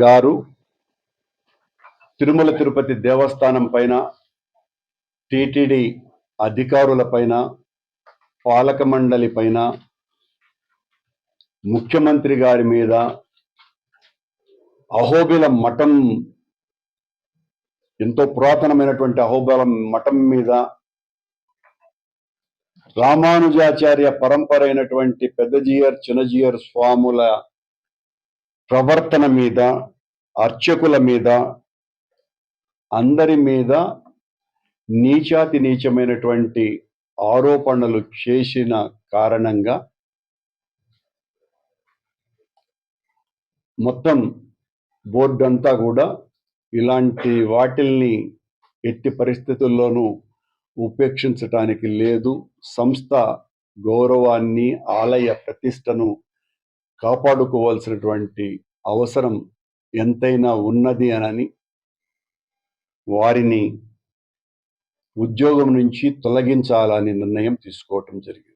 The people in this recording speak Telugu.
గారు తిరుమల తిరుపతి దేవస్థానం పైన, టిటిడి అధికారుల పైన, పాలక మండలి పైన, ముఖ్యమంత్రి గారి మీద, అహోబిలం మఠం, ఎంతో పురాతనమైనటువంటి అహోబిలం మఠం మీద, రామానుజాచార్య పరంపర అయినటువంటి పెద్దజీయర్ చిన్నజీయర్ స్వాముల ప్రవర్తన మీద, అర్చకుల మీద, అందరి మీద నీచాతి నీచమైనటువంటి ఆరోపణలు చేసిన కారణంగా మొత్తం బోర్డు అంతా కూడా ఇలాంటి వాటిల్ని ఎట్టి పరిస్థితుల్లోనూ ఉపేక్షించటానికి లేదు. సంస్థ గౌరవాన్ని, ఆలయ ప్రతిష్టను కాపాడుకోవాల్సినటువంటి అవసరం ఎంతైనా ఉన్నది అని వారిని ఉద్యోగం నుంచి తొలగించాలని నిర్ణయం తీసుకోవటం జరిగింది.